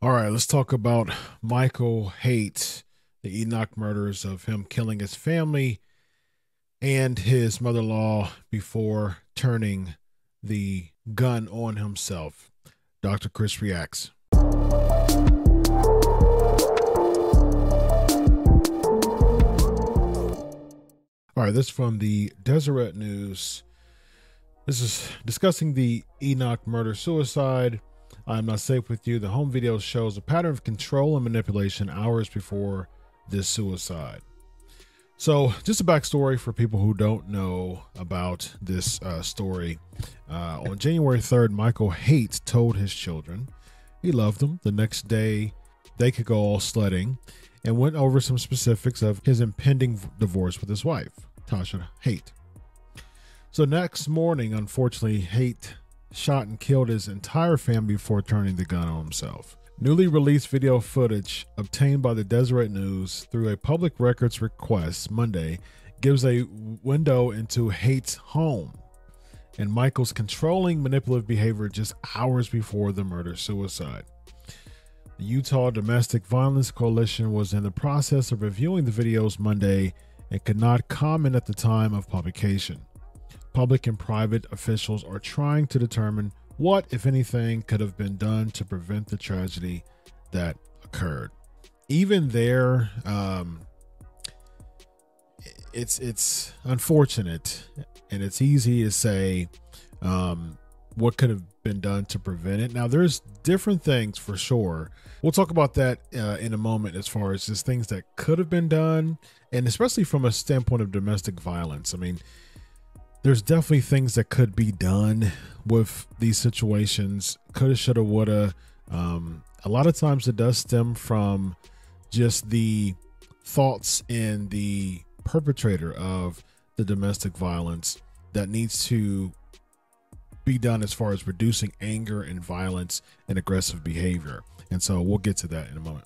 All right, let's talk about Michael Haight, the Enoch murders of him killing his family and his mother-in-law before turning the gun on himself. Dr. Chris reacts. All right, this is from the Deseret News. This is discussing the Enoch murder-suicide. I'm Not Safe With You. The home video shows a pattern of control and manipulation hours before this suicide. So just a backstory for people who don't know about this story. On January 3rd, Michael Haight told his children he loved them. The next day, they could go all sledding and went over some specifics of his impending divorce with his wife, Tasha Haight. So next morning, unfortunately, Haight shot and killed his entire family before turning the gun on himself. Newly released video footage obtained by the Deseret News through a public records request Monday gives a window into Haight's home and Michael's controlling, manipulative behavior just hours before the murder-suicide. The Utah Domestic Violence Coalition was in the process of reviewing the videos Monday and could not comment at the time of publication. Public and private officials are trying to determine what, if anything, could have been done to prevent the tragedy that occurred. Even there, it's unfortunate, and it's easy to say what could have been done to prevent it. Now, there's different things for sure. We'll talk about that in a moment as far as just things that could have been done, and especially from a standpoint of domestic violence. I mean, there's definitely things that could be done with these situations. Coulda, shoulda, woulda. A lot of times it does stem from just the thoughts in the perpetrator of the domestic violence that needs to be done as far as reducing anger and violence and aggressive behavior. And so we'll get to that in a moment.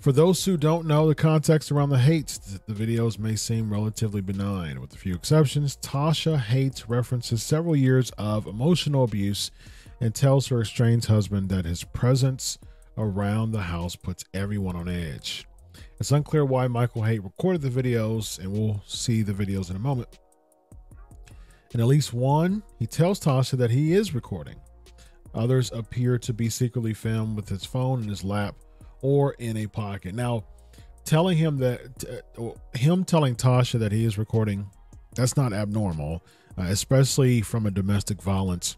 For those who don't know the context around the Haights, the videos may seem relatively benign. With a few exceptions, Tasha Haight references several years of emotional abuse and tells her estranged husband that his presence around the house puts everyone on edge. It's unclear why Michael Haight recorded the videos, and we'll see the videos in a moment. In at least one, he tells Tasha that he is recording. Others appear to be secretly filmed with his phone in his lap or in a pocket. Now, telling him that, him telling Tasha that he is recording, that's not abnormal, especially from a domestic violence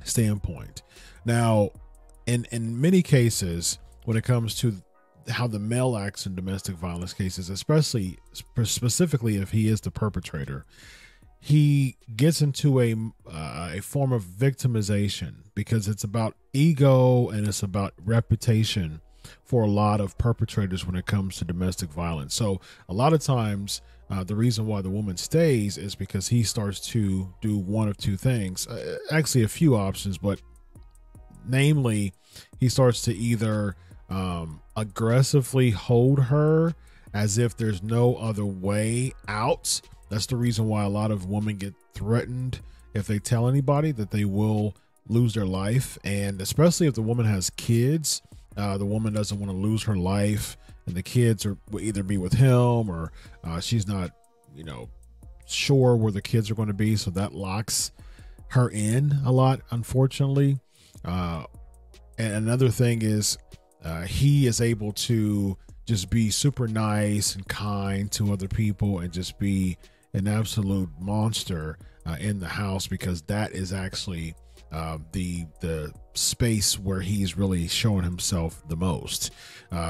standpoint. Now, in many cases, when it comes to how the male acts in domestic violence cases, especially specifically if he is the perpetrator, he gets into a form of victimization because it's about ego and it's about reputation for a lot of perpetrators when it comes to domestic violence. So a lot of times the reason why the woman stays is because he starts to do one of two things, actually a few options, but namely he starts to either aggressively hold her as if there's no other way out. That's the reason why a lot of women get threatened if they tell anybody that they will lose their life. And especially if the woman has kids, the woman doesn't want to lose her life, and the kids will either be with him or she's not, sure where the kids are going to be. So that locks her in a lot, unfortunately. And another thing is he is able to just be super nice and kind to other people and just be an absolute monster in the house, because that is actually the space where he's really showing himself the most,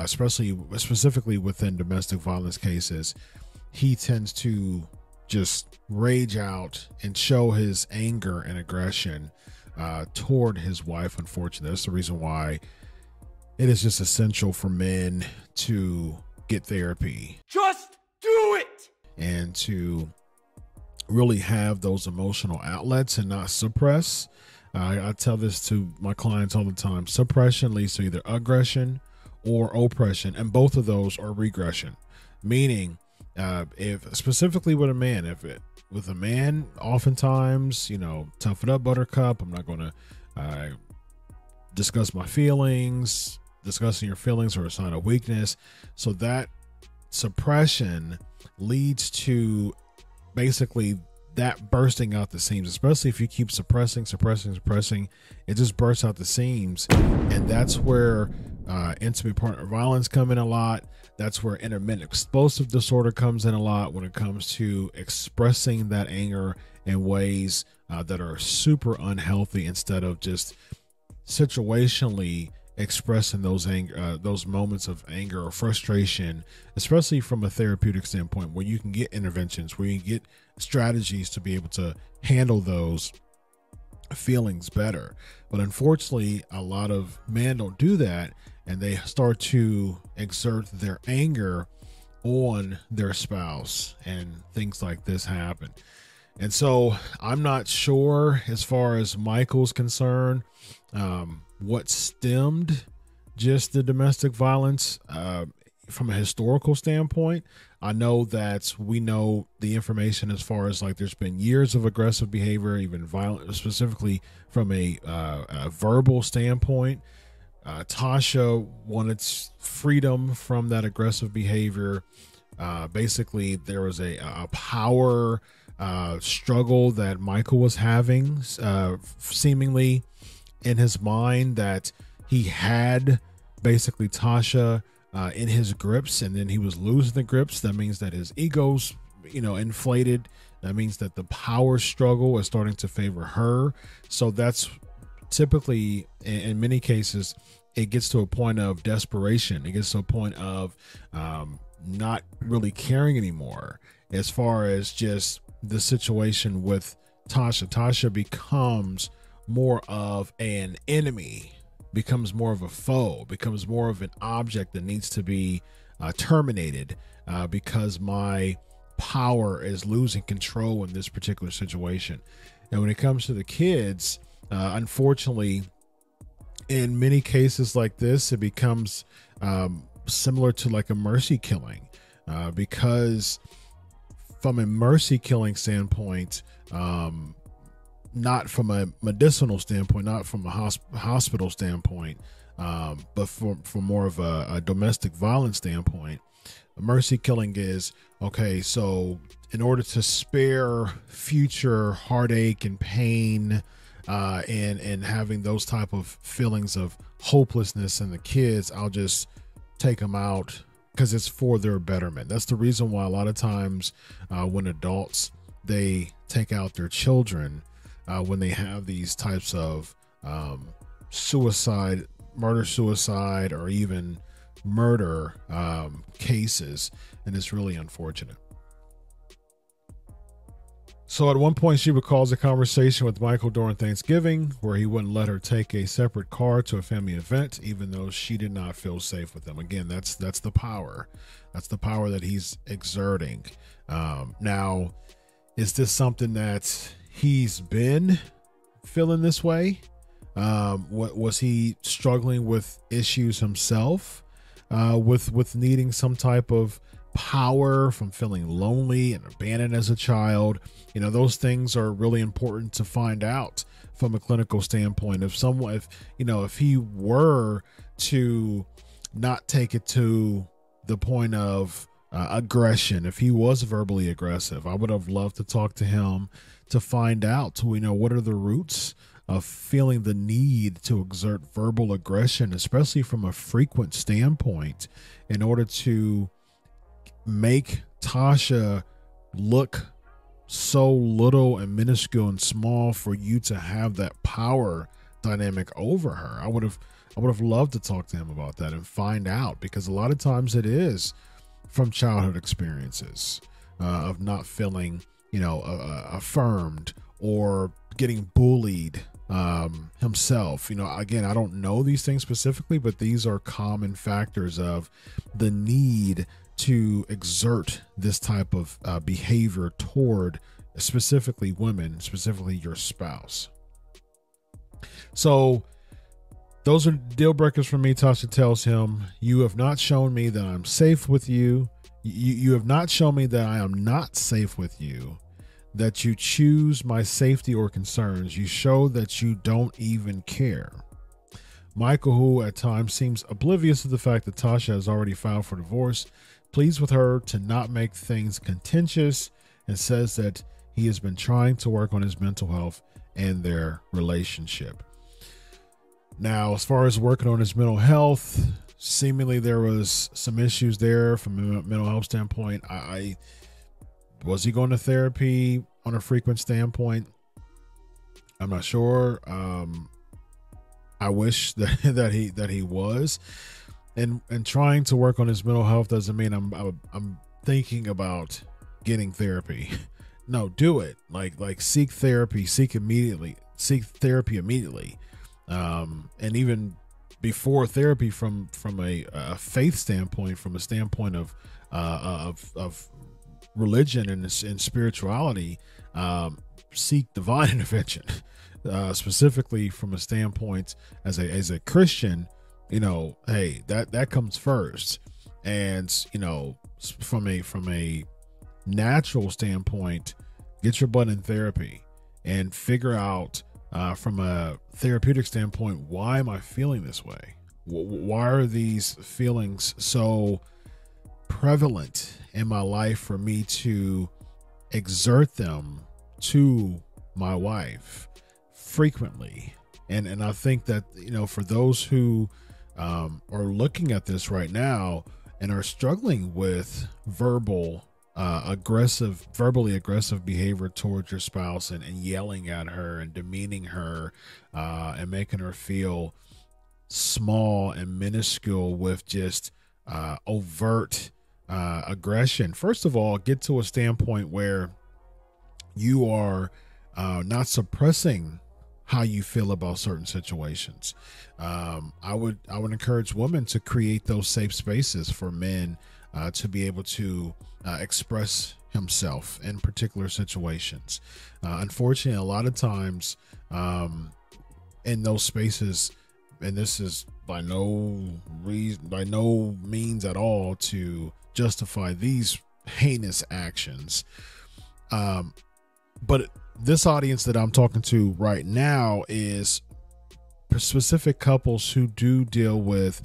specifically within domestic violence cases. He tends to just rage out and show his anger and aggression toward his wife. Unfortunately, that's the reason why it is just essential for men to get therapy. Just do it! And to really have those emotional outlets and not suppress. I tell this to my clients all the time. Suppression leads to either aggression or oppression, and both of those are regression. Meaning, if specifically with a man, with a man, oftentimes, toughen up, buttercup. I'm not going to discuss my feelings. Discussing your feelings are a sign of weakness. So that suppression leads to basically that bursting out the seams, especially if you keep suppressing, it just bursts out the seams. And that's where intimate partner violence come in a lot. That's where intermittent explosive disorder comes in a lot when it comes to expressing that anger in ways that are super unhealthy, instead of just situationally expressing those anger, those moments of anger or frustration, especially from a therapeutic standpoint, where you can get interventions, where you get strategies to be able to handle those feelings better. But unfortunately, a lot of men don't do that, and they start to exert their anger on their spouse, and things like this happen. And so I'm not sure, as far as Michael's concerned, what stemmed just the domestic violence from a historical standpoint. I know that we know the information as far as, like, there's been years of aggressive behavior, even violent, specifically from a verbal standpoint. Tasha wanted freedom from that aggressive behavior. Basically, there was a power struggle that Michael was having, seemingly in his mind, that he had basically Tasha in his grips, and then he was losing the grips. That means that his ego's, inflated. That means that the power struggle is starting to favor her. So that's typically, in many cases, it gets to a point of desperation. It gets to a point of not really caring anymore as far as just the situation with Tasha. Tasha becomes more of an enemy, becomes more of a foe, becomes more of an object that needs to be terminated because my power is losing control in this particular situation. And when it comes to the kids, unfortunately, in many cases like this, it becomes similar to like a mercy killing, because from a mercy killing standpoint, not from a medicinal standpoint, not from a hospital standpoint, but from more of a domestic violence standpoint, mercy killing is, okay, so in order to spare future heartache and pain, and having those type of feelings of hopelessness in the kids, I'll just take them out because it's for their betterment. That's the reason why a lot of times when adults, they take out their children when they have these types of suicide, murder-suicide, or even murder cases, and it's really unfortunate. So at one point, she recalls a conversation with Michael during Thanksgiving where he wouldn't let her take a separate car to a family event, even though she did not feel safe with him. Again, that's the power. That's the power that he's exerting. Now, is this something that he's been feeling this way? What was he struggling with issues himself, with needing some type of power from feeling lonely and abandoned as a child? Those things are really important to find out from a clinical standpoint. If he were to not take it to the point of aggression, if he was verbally aggressive, I would have loved to talk to him to find out, what are the roots of feeling the need to exert verbal aggression, especially from a frequent standpoint, in order to make Tasha look so little and minuscule and small for you to have that power dynamic over her. I would have loved to talk to him about that and find out, because a lot of times it is from childhood experiences of not feeling, affirmed, or getting bullied himself. Again, I don't know these things specifically, but these are common factors of the need to exert this type of behavior toward specifically women, specifically your spouse. So those are deal breakers for me. Tasha tells him, "You have not shown me that I'm safe with you. You have not shown me that I am not safe with you, that you choose my safety or concerns. You show that you don't even care. Michael, who at times seems oblivious to the fact that Tasha has already filed for divorce, pleads with her to not make things contentious and says that he has been trying to work on his mental health and their relationship. Now, as far as working on his mental health, seemingly there was some issues there from a mental health standpoint. Was he going to therapy on a frequent standpoint? I'm not sure. I wish that he was, and trying to work on his mental health doesn't mean I'm thinking about getting therapy. No, do it. Like seek therapy. Seek therapy immediately. And even before therapy, from a faith standpoint, from a standpoint of religion and spirituality, seek divine intervention. Specifically from a standpoint as a Christian, hey, that comes first. And, from a natural standpoint, get your butt in therapy and figure out, from a therapeutic standpoint, why am I feeling this way? Why are these feelings so prevalent in my life for me to exert them to my wife frequently? And I think that, for those who are looking at this right now and are struggling with verbally aggressive behavior towards your spouse, and yelling at her and demeaning her, and making her feel small and minuscule with just overt aggression. First of all, get to a standpoint where you are not suppressing how you feel about certain situations. I would encourage women to create those safe spaces for men to be able to express himself in particular situations. Unfortunately, a lot of times in those spaces, and this is by no means at all to justify these heinous actions, but this audience that I'm talking to right now is specific couples who do deal with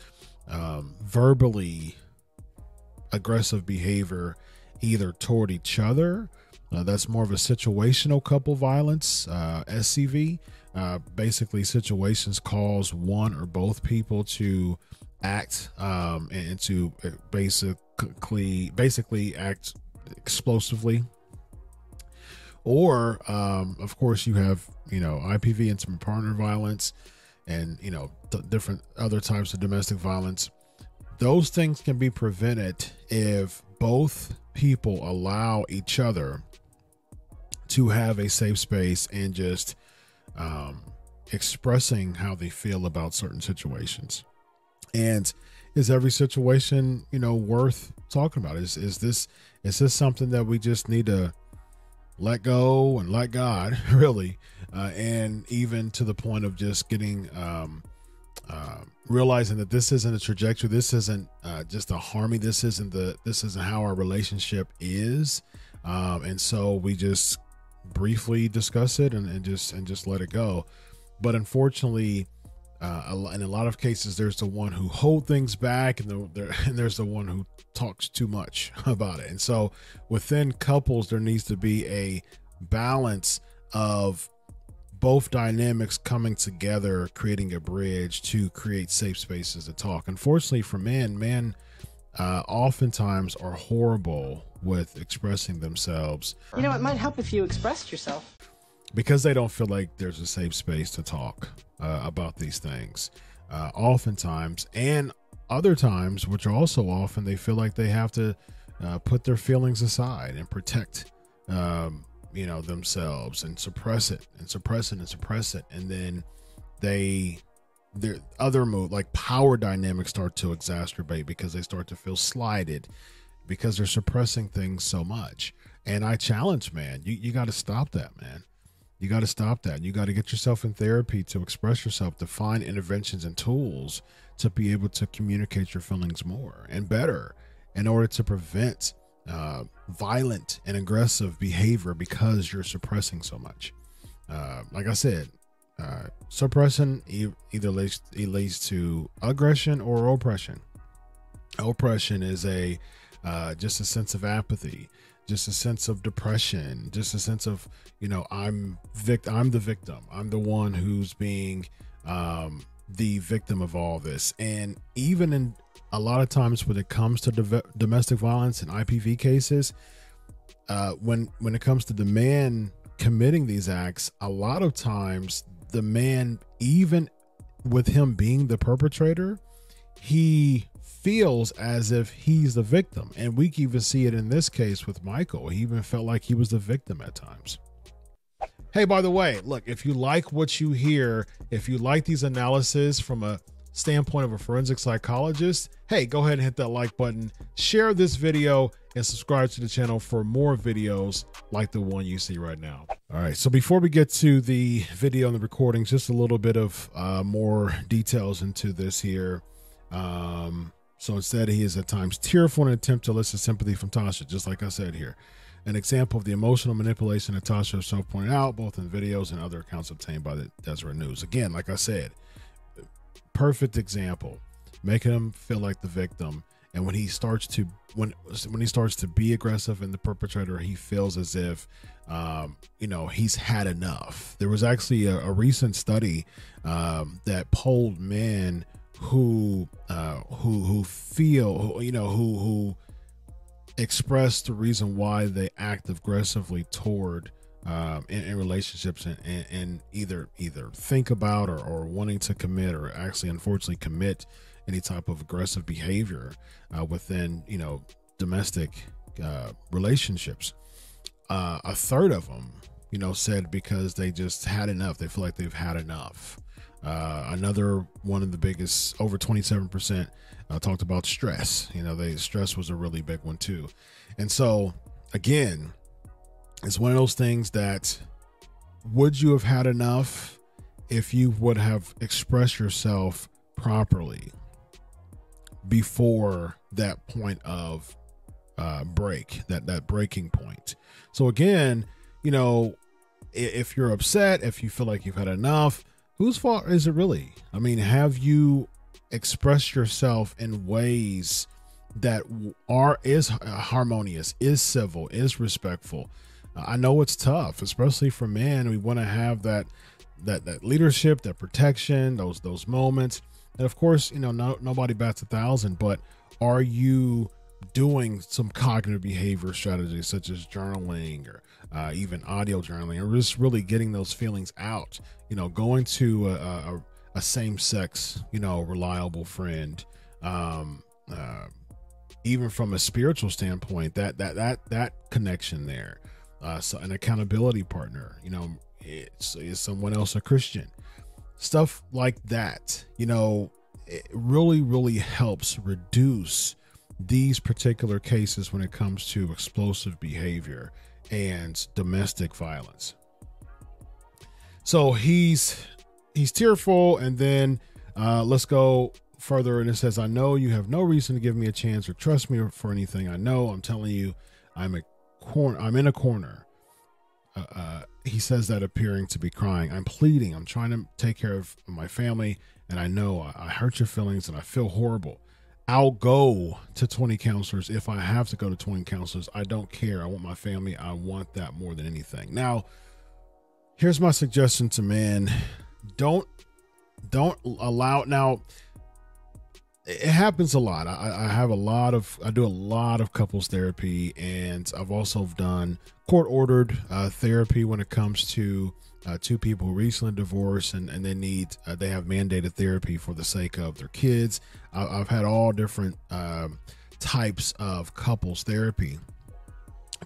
verbally aggressive behavior, either toward each other. That's more of a situational couple violence, SCV. Basically, situations cause one or both people to act and to basically act explosively. Or, of course, you have, IPV, intimate partner violence, and, different other types of domestic violence. Those things can be prevented if both people allow each other to have a safe space and just expressing how they feel about certain situations. And is every situation, worth talking about? Is this something that we just need to let go and let God, really, and even to the point of just getting realizing that this isn't a trajectory, this isn't just a harmony, this isn't how our relationship is, and so we just briefly discuss it and just let it go. But unfortunately, in a lot of cases, there's the one who hold things back, and there's the one who talks too much about it. And so within couples, there needs to be a balance of both dynamics coming together, creating a bridge to create safe spaces to talk. Unfortunately for men oftentimes are horrible with expressing themselves. It might help if you expressed yourself. Because they don't feel like there's a safe space to talk about these things. Oftentimes, and other times, which are also often, they feel like they have to put their feelings aside and protect themselves, and suppress it. And then their other mood, like power dynamics, start to exacerbate because they start to feel slighted because they're suppressing things so much. And I challenge, man, you got to stop that, man. You got to stop that. You got to get yourself in therapy to express yourself, to find interventions and tools to be able to communicate your feelings more and better in order to prevent violent and aggressive behavior because you're suppressing so much. Like I said, Suppression either leads to aggression or oppression. Oppression is just a sense of apathy, just a sense of depression, just a sense of, I'm the victim. I'm the one who's being the victim of all this. And even in a lot of times when it comes to domestic violence and IPV cases, when it comes to the man committing these acts, a lot of times the man, even with him being the perpetrator, he feels as if he's the victim. And we can even see it in this case with Michael. He even felt like he was the victim at times. Hey, by the way, look, if you like what you hear, if you like these analyses from a standpoint of a forensic psychologist, hey, go ahead and hit that like button, share this video, and subscribe to the channel for more videos like the one you see right now. All right, so before we get to the video and the recordings, just a little bit of more details into this here. So instead, he is at times tearful in an attempt to elicit sympathy from Tasha, just like I said here. An example of the emotional manipulation that Tasha herself pointed out, both in videos and other accounts obtained by the Deseret News. Again, like I said, perfect example, making him feel like the victim. And when he starts to be aggressive and the perpetrator, he feels as if he's had enough. There was actually a recent study that polled men who expressed the reason why they act aggressively toward in relationships and either think about or wanting to commit or actually unfortunately commit any type of aggressive behavior within domestic relationships. A third of them said because they just had enough. They feel like they've had enough. Another one of the biggest, over 27%, talked about stress. Stress was a really big one too. And so again, it's one of those things that, would you have had enough if you would have expressed yourself properly before that point of that breaking point? So again, if you're upset, if you feel like you've had enough, whose fault is it really? I mean, have you expressed yourself in ways that is harmonious, is civil, is respectful? I know it's tough, especially for men. We want to have that leadership, that protection, those moments. And of course, nobody bats 1,000, but are you doing some cognitive behavior strategies such as journaling or even audio journaling, or just really getting those feelings out? Going to a same-sex, reliable friend, even from a spiritual standpoint, that connection there. So an accountability partner, is someone else a Christian? Stuff like that, it really, really helps reduce these particular cases when it comes to explosive behavior and domestic violence. So he's tearful, and then let's go further. And it says, "I know you have no reason to give me a chance or trust me for anything. I know. I'm telling you, I'm in a corner." He says that appearing to be crying. "I'm pleading. I'm trying to take care of my family, and I know I hurt your feelings, and I feel horrible. I'll go to 20 counselors if I have to go to 20 counselors. I don't care. I want my family. I want that more than anything." Now, here's my suggestion to men. Don't allow. Now, it happens a lot. I do a lot of couples therapy, and I've also done court-ordered therapy when it comes to two people who recently divorced and they have mandated therapy for the sake of their kids. I've had all different types of couples therapy.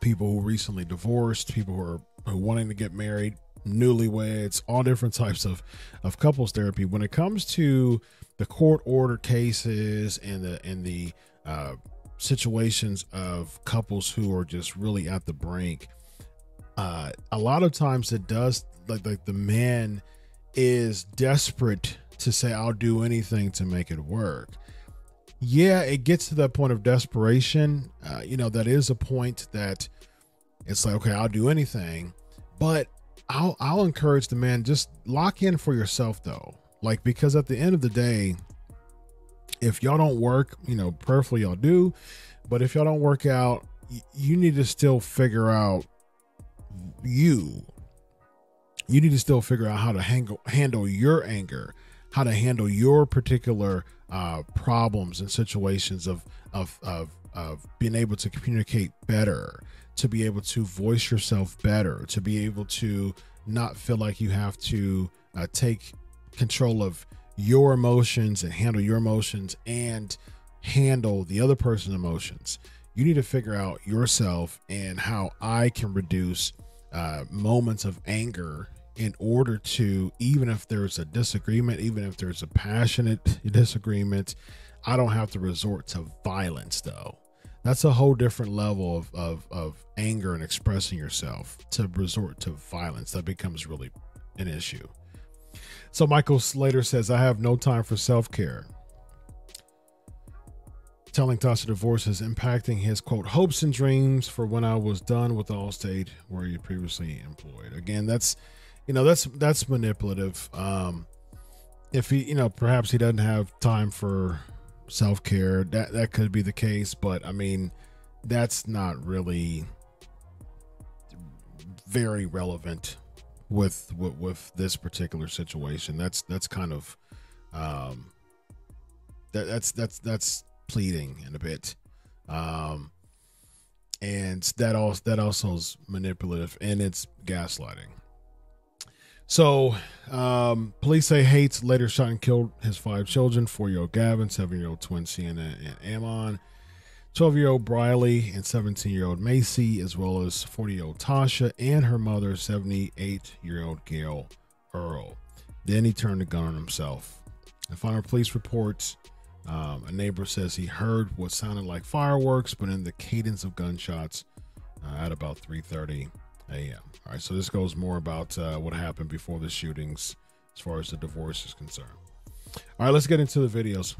People who recently divorced, people who are wanting to get married, newlyweds, all different types of couples therapy. When it comes to the court order cases and the situations of couples who are just really at the brink, a lot of times it does, like the man is desperate to say, "I'll do anything to make it work." Yeah, it gets to that point of desperation. That is a point that it's like, okay, I'll do anything. But I'll encourage the man, just lock in for yourself though. Like, because at the end of the day, if y'all don't work, prayerfully y'all do, but if y'all don't work out, you need to still figure out you need to still figure out how to handle your anger, how to handle your particular problems and situations of being able to communicate better, to be able to voice yourself better, to be able to not feel like you have to take control of your emotions and handle your emotions and handle the other person's emotions. You need to figure out yourself and how I can reduce moments of anger in order to, even if there's a disagreement, even if there's a passionate disagreement, I don't have to resort to violence though. That's a whole different level of anger and expressing yourself. To resort to violence, that becomes really an issue. So Michael Slater says, I have no time for self-care. Telling Tasha divorce is impacting his, quote, hopes and dreams for when I was done with Allstate, where he previously employed. Again, that's manipulative. If he, perhaps he doesn't have time for self-care, that could be the case, but I mean, that's not really very relevant with this particular situation. That's kind of that's pleading in a bit, and that also is manipulative, and it's gaslighting. So police say Haight later shot and killed his 5 children: 4-year-old Gavin, 7-year-old twin Sienna and Ammon, 12-year-old Briley, and 17-year-old Macy, as well as 40-year-old Tasha and her mother, 78-year-old Gail Earl. Then he turned the gun on himself. And final police reports, a neighbor says he heard what sounded like fireworks, but in the cadence of gunshots at about 3:30 a.m. All right, so this goes more about what happened before the shootings as far as the divorce is concerned. All right, let's get into the videos.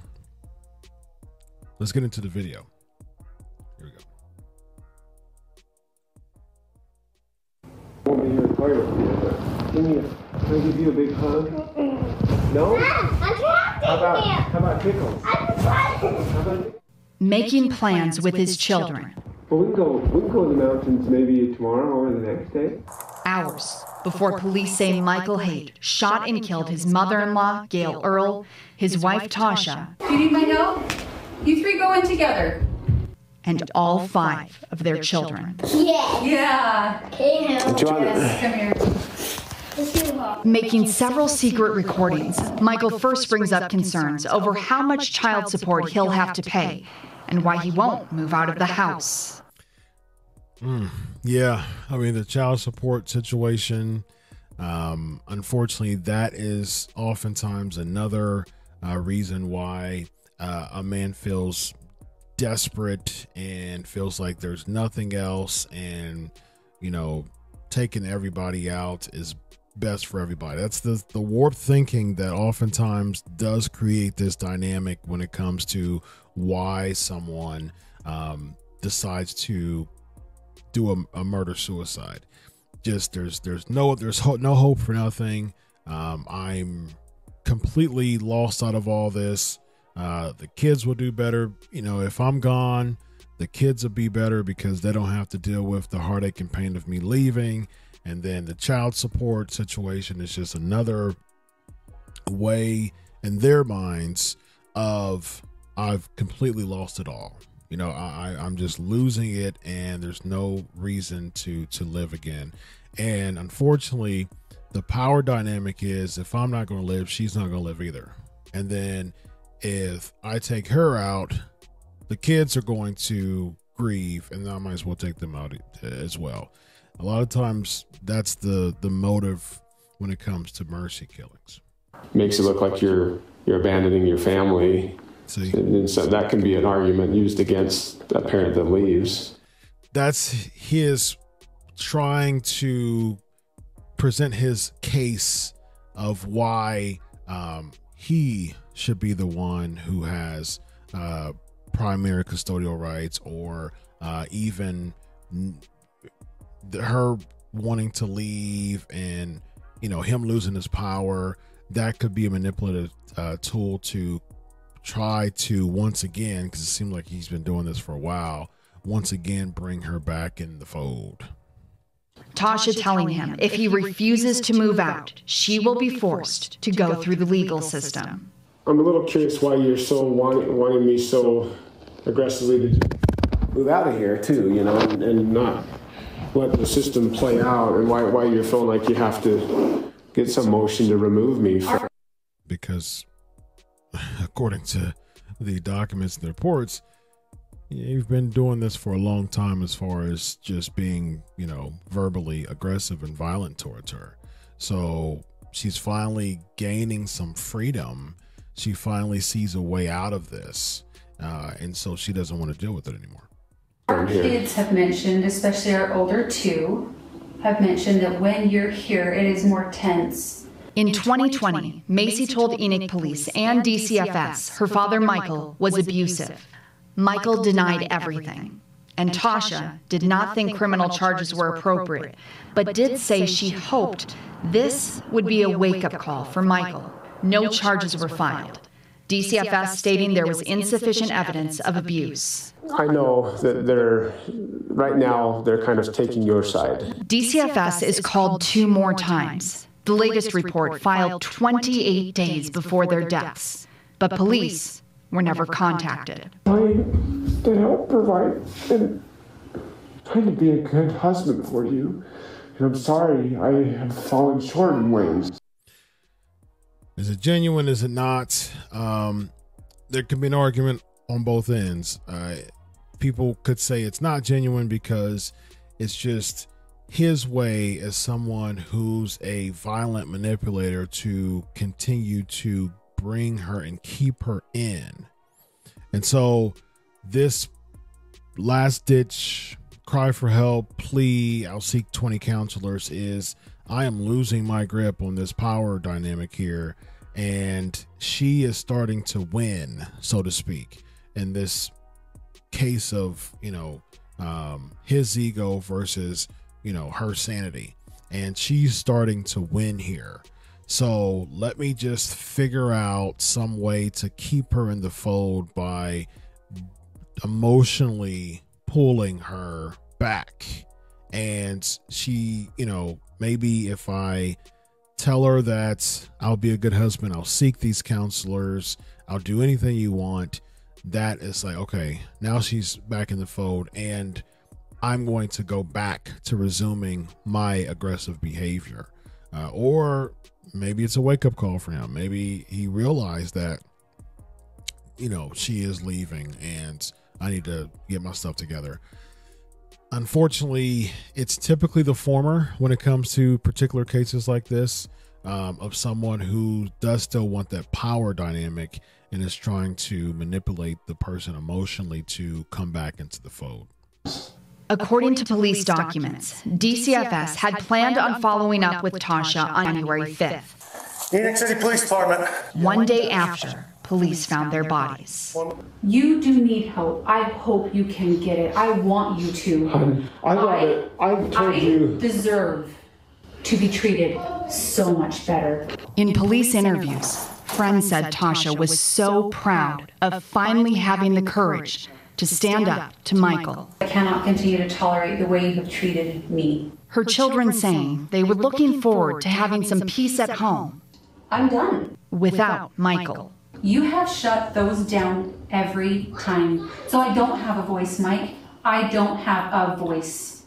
Let's get into the video. Here we go. Want me to play with you, but can I give you a big hug? No? How about tickles? Making plans with his children. Well, we can go to the mountains maybe tomorrow or the next day. Hours before police say Michael Haight shot and killed his mother-in-law, Gail Earl, his wife, Tasha. Do you need my help? You 3 go in together. And all 5 of their children. Yeah. Come here. Making several secret recordings, Michael first brings up concerns over how much child support he'll have to pay and why he won't move out of the house. Yeah, I mean, the child support situation, unfortunately, that is oftentimes another reason why a man feels desperate and feels like there's nothing else, and taking everybody out is best for everybody. That's the warped thinking that oftentimes does create this dynamic when it comes to why someone decides to do a murder suicide. Just there's no hope for nothing. I'm completely lost out of all this. The kids will do better. If I'm gone, the kids will be better because they don't have to deal with the heartache and pain of me leaving. And then the child support situation is just another way in their minds of I've completely lost it all. I'm just losing it, and there's no reason to live again. And unfortunately, the power dynamic is if I'm not going to live, she's not going to live either. And then if I take her out, the kids are going to grieve, and I might as well take them out as well. A lot of times that's the motive when it comes to mercy killings. Makes it look like you're abandoning your family. See? And so that can be an argument used against a parent that leaves. That's his trying to present his case of why he should be the one who has primary custodial rights, or even her wanting to leave and, him losing his power, that could be a manipulative tool to try to once again, because it seems like he's been doing this for a while, once again bring her back in the fold. Tasha telling him if he refuses to move out, she will be forced to go through the legal system. I'm a little curious why you're so wanting me so aggressively to move out of here too, and not let the system play out, and why you're feeling like you have to get some motion to remove me from. Because according to the documents and the reports, you've been doing this for a long time as far as just being, verbally aggressive and violent towards her. So she's finally gaining some freedom. She finally sees a way out of this. And so she doesn't want to deal with it anymore. Our kids have mentioned, especially our older two, have mentioned that when you're here, it is more tense. In 2020, Macy told Enoch Police and DCFS her father, Michael, was abusive. Michael denied everything. And Tasha did not think criminal charges were appropriate, but did say she hoped this would be a wake-up call for Michael. No charges were filed. DCFS stating there was insufficient evidence of abuse. I know that right now they're kind of taking your side. DCFS is called 2 more times. The latest report filed 28 days before their deaths, but police were never contacted. Trying to help provide and trying to be a good husband for you. And I'm sorry I have fallen short in ways. Is it genuine? Is it not? There could be an argument on both ends. People could say it's not genuine because it's just his way as someone who's a violent manipulator to continue to bring her and keep her in. And so this last ditch cry for help, plea, I'll seek 20 counselors, is I am losing my grip on this power dynamic here. And she is starting to win, so to speak, in this case of, his ego versus, her sanity. And she's starting to win here. So let me just figure out some way to keep her in the fold by emotionally pulling her back. And she, maybe if I tell her that I'll be a good husband, I'll seek these counselors, I'll do anything you want, that is like, okay, now she's back in the fold and I'm going to go back to resuming my aggressive behavior. Or maybe it's a wake-up call for him. Maybe he realized that, she is leaving and I need to get my stuff together. Unfortunately, it's typically the former when it comes to particular cases like this, of someone who does still want that power dynamic and is trying to manipulate the person emotionally to come back into the fold. According to police documents, DCFS had planned on following up with Tasha on January 5th. Enoch City Police Department. One day after, police found their bodies. You do need help. I hope you can get it. I want you to. I got it. I've told you. I deserve to be treated so much better. In police interviews, friends said Tasha was so proud of finally having the courage to stand up to Michael. I cannot continue to tolerate the way you have treated me. Her children saying they were looking forward to having some peace at home. I'm done. Without Michael. You have shut those down every time. So I don't have a voice, Mike. I don't have a voice.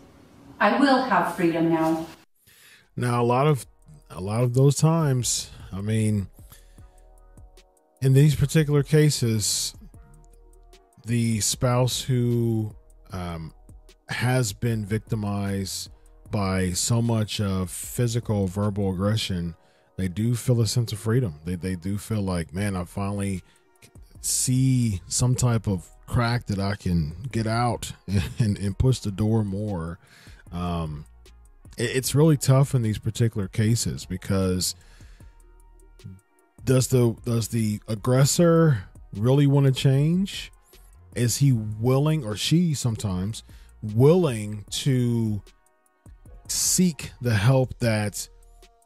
I will have freedom now. Now, a lot of those times, in these particular cases, the spouse who has been victimized by so much of physical, verbal aggression, they do feel a sense of freedom. They do feel like, man, I finally see some type of crack that I can get out and push the door more. It's really tough in these particular cases because does the aggressor really want to change? Is he willing, or she sometimes willing, to seek the help that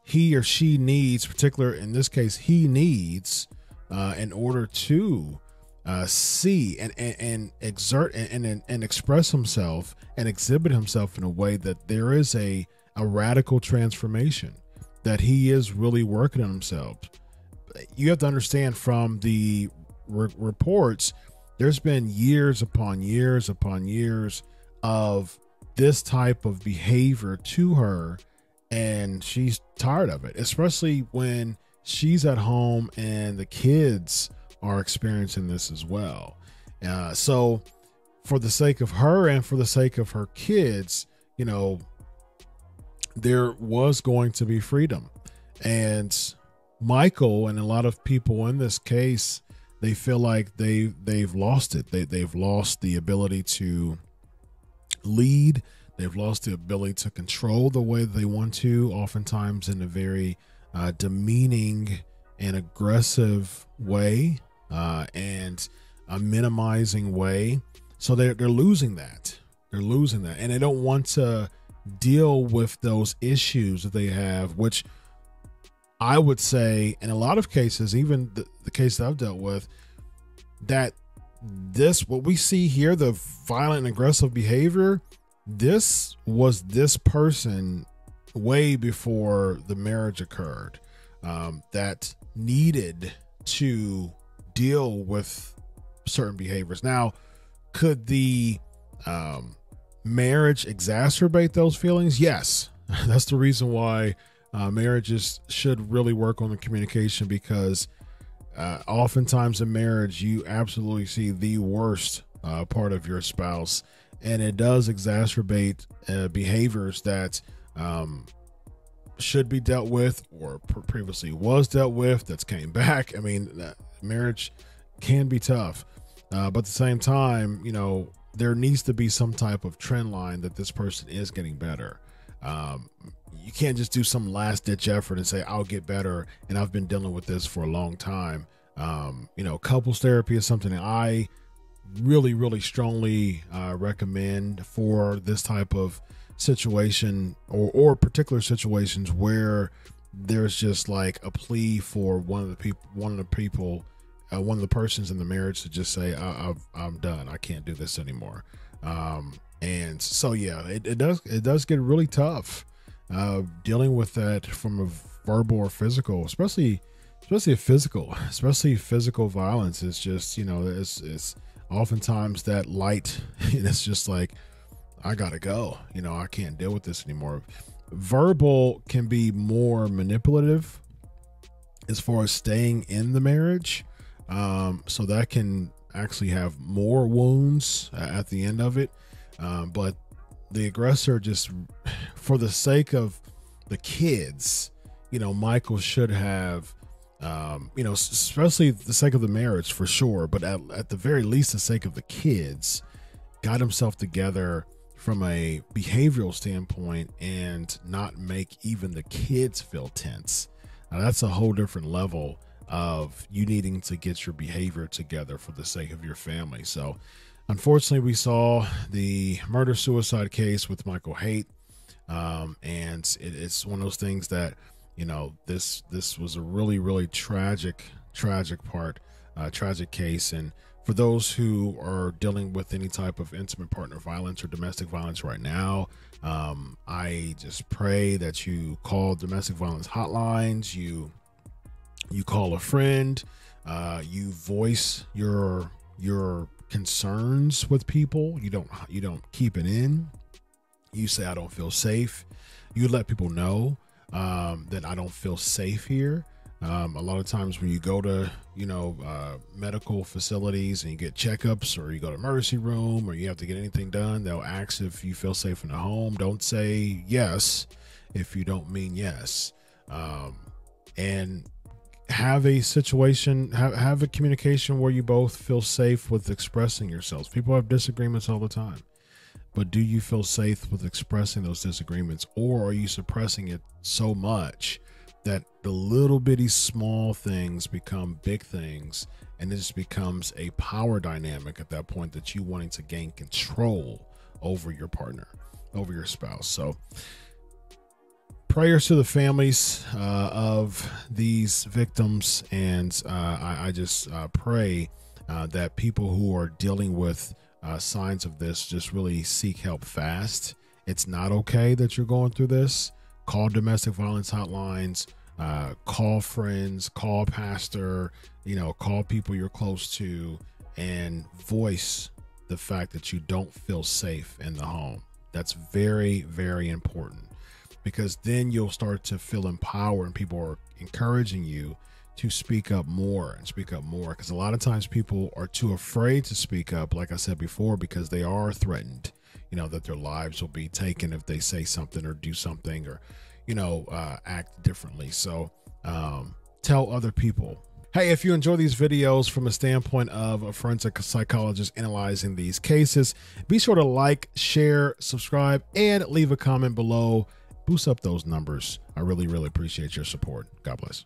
he or she needs, particular in this case, he needs, in order to see and exert and express himself and exhibit himself in a way that there is a radical transformation, that he is really working on himself. You have to understand from the reports, there's been years upon years upon years of this type of behavior to her, and she's tired of it, especially when she's at home and the kids are experiencing this as well. So for the sake of her and for the sake of her kids, you know, there was going to be freedom. And Michael and a lot of people in this case, they feel like they've lost it. They've lost the ability to lead. They've lost the ability to control the way they want to, oftentimes in a very demeaning and aggressive way, and a minimizing way. So they're losing that. They're losing that. And they don't want to deal with those issues that they have, which I would say in a lot of cases, even the case that I've dealt with, that what we see here, the violent and aggressive behavior, this was this person way before the marriage occurred, that needed to deal with certain behaviors. Now, could the marriage exacerbate those feelings? Yes. That's the reason why marriages should really work on the communication, because oftentimes in marriage, you absolutely see the worst part of your spouse, and it does exacerbate behaviors that should be dealt with or previously was dealt with, that's came back. I mean, marriage can be tough, but at the same time, you know, there needs to be some type of trend line that this person is getting better. You can't just do some last ditch effort and say, I'll get better, and I've been dealing with this for a long time. You know, couples therapy is something that I really, really strongly recommend for this type of situation, or particular situations where there's just like a plea for one of the persons in the marriage to just say, I'm done. I can't do this anymore. And so, yeah, it does get really tough dealing with that from a verbal or physical, especially physical violence. Is just, you know, it's oftentimes that light, and it's just like, I gotta go, you know, I can't deal with this anymore. Verbal can be more manipulative as far as staying in the marriage. So that can actually have more wounds at the end of it. But the aggressor, just for the sake of the kids, you know, Michael should have, you know, especially the sake of the marriage for sure, but at the very least, the sake of the kids, got himself together from a behavioral standpoint and not make even the kids feel tense. Now, that's a whole different level of you needing to get your behavior together for the sake of your family. So unfortunately, we saw the murder-suicide case with Michael Haight, and it's one of those things that, you know, this was a really, really tragic case. And for those who are dealing with any type of intimate partner violence or domestic violence right now, I just pray that you call domestic violence hotlines, you call a friend, you voice your concerns with people. You don't keep it in. You say, I don't feel safe. You let people know that I don't feel safe here. A lot of times when you go to, you know, medical facilities and you get checkups, or you go to emergency room, or you have to get anything done, they'll ask if you feel safe in the home. Don't say yes if you don't mean yes. And have a situation, have a communication where you both feel safe with expressing yourselves. People have disagreements all the time, but do you feel safe with expressing those disagreements, or are you suppressing it so much that the little bitty small things become big things, and it just becomes a power dynamic at that point, that you wanting to gain control over your partner, over your spouse? So prayers to the families of these victims. And I just pray that people who are dealing with signs of this just really seek help fast. It's not okay that you're going through this. Call domestic violence hotlines, call friends, call pastor, call people you're close to, and voice the fact that you don't feel safe in the home. That's very, very important, because then you'll start to feel empowered and people are encouraging you to speak up more. Because a lot of times people are too afraid to speak up, like I said before, because they are threatened, that their lives will be taken if they say something or do something or, act differently. So tell other people. Hey, if you enjoy these videos from a standpoint of a forensic psychologist analyzing these cases, be sure to like, share, subscribe, and leave a comment below. Boost up those numbers. I really, really appreciate your support. God bless.